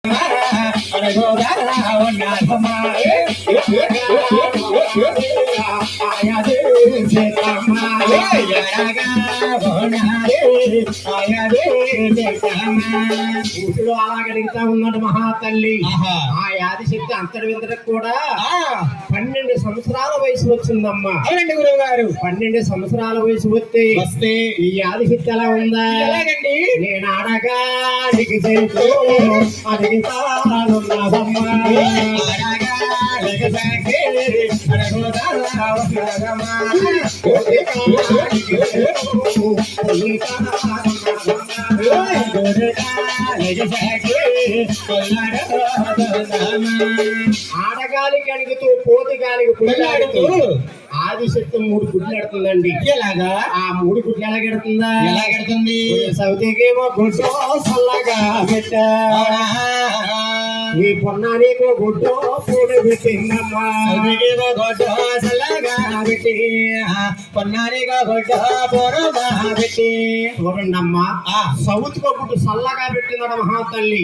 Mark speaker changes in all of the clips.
Speaker 1: అలాగడుగుతా ఉన్నాడు మహాతల్లి. ఆ యాదిశక్తి అంతటి వింతకు కూడా 12 సంవత్సరాల వయసు వచ్చిందమ్మా.
Speaker 2: అవునండి గురువు గారు.
Speaker 1: 12 సంవత్సరాల వయసు వస్తే ఈ యాదిశక్తి ఎలా ఉందా?
Speaker 2: ఎలాగండి?
Speaker 1: నేను ఆడగా నీకు తెలుసు అడిగితానున్నాదమ్మా. ఆడగాలికి అడుగుతూ పోతి గాలికి పుడలాడుతూ ఆదిశక్తి 3 గుడ్లు ఎడుతుందండి.
Speaker 2: ఎలాగా?
Speaker 1: ఆ 3 గుడ్లు ఎలాగెడుతుందా?
Speaker 2: ఎలాగెడుతుంది?
Speaker 1: సౌతికేమో గుడ్డు సల్లగా పెట్టా, ఈ పొన్నానికో గుడ్డు పూడి పెట్టిందమ్మా.
Speaker 2: సౌతికేమో గుడ్డు సల్లగా పెట్టి, పొన్నానికో గుడ్డు పూడగా పెట్టి.
Speaker 1: చూడండమ్మా, సౌత్ కో గుడ్డు సల్లగా పెట్టిందట మహాతల్లి.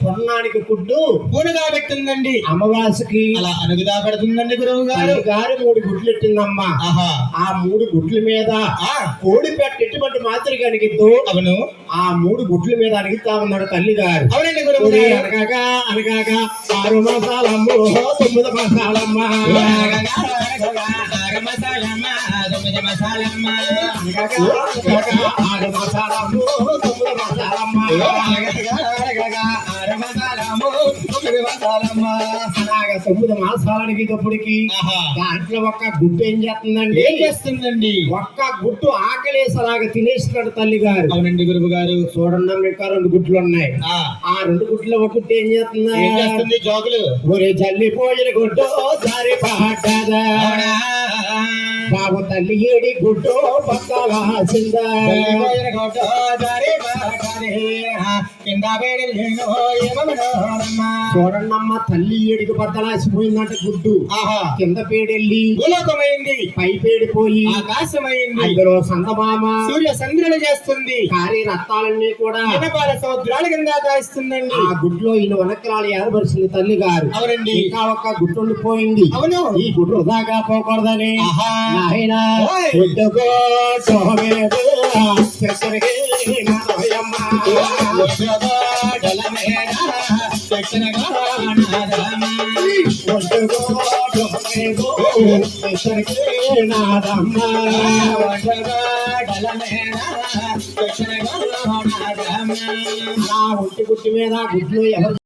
Speaker 1: పొన్నానికి గుడ్డు
Speaker 2: పూడగా పెట్టిందండి.
Speaker 1: అమ్మవాసుకి
Speaker 2: అలా అనుగుదా పెడుతుందండి గురువు గారు.
Speaker 1: 3 గుడ్లు పెట్టిందమ్మా. ఆ 3 గుడ్ల మీద కోడి పెట్ట ఎటువంటి మాత్రం కనిగిద్దు.
Speaker 2: అవును.
Speaker 1: ఆ 3 గుడ్ల మీద అడిగితా ఉన్నాడు తల్లి గారు.
Speaker 2: అవునండి గురువు గారు.
Speaker 1: అనగాక 6 మసాలమ్మ 9 మసాలమ్మ.
Speaker 2: 6 మసాలమ్మ 9 మసాలమ్మ.
Speaker 1: 6 మసాలమ్మ 9 మసాలమ్మ.
Speaker 2: 6 మసాలమ్మ 9 మసాలమ్మ.
Speaker 1: అలాగా 9 మాసాలు అడిగేటప్పటికి దాంట్లో ఒక్క గుడ్డు ఏం చేస్తుందండి?
Speaker 2: ఏం చేస్తుందండి?
Speaker 1: ఒక్క గుడ్డు ఆకలేసలాగా తినేస్తున్నాడు తల్లి గారు.
Speaker 2: అవునండి గురువు గారు.
Speaker 1: చూడండి, ఇంకా 2 గుడ్లు ఉన్నాయి. ఆ 2 గుడ్లు ఒక గుడ్డు ఏం చేస్తుందా?
Speaker 2: ఏం చేస్తుంది? జోకులు.
Speaker 1: ఒరే జల్లిపోయిన గుడ్డు జారి పడ్డదా బాబు, తల్లి ఏడి గుడ్డు పక్కలాసిందా. చూడండమ్మ, తల్లి ఏడికి బద్దలాసిపోయిందంట గుడ్డు. కింద పేడెళ్ళి
Speaker 2: భూలోకమైంది,
Speaker 1: పై పేడిపోయి
Speaker 2: ఆకాశమైంది.
Speaker 1: అందులో సందమామ
Speaker 2: సూర్య సంద్రులు చేస్తుంది.
Speaker 1: కారీ రక్తాలన్నీ కూడా
Speaker 2: సముద్రాల కింద కాయిస్తుందండి.
Speaker 1: ఆ గుడ్లో ఇల్లు వనకరాలు ఏర్పరిచింది తల్లి గారు.
Speaker 2: అవునండి.
Speaker 1: ఇంకా ఒక్క గుడ్డు ఉండిపోయింది.
Speaker 2: అవును.
Speaker 1: ఈ గుడ్డు వృధాగా పోకూడదని నాయన ఒంటి గుడ్డు మీద గుడ్లు ఎవరు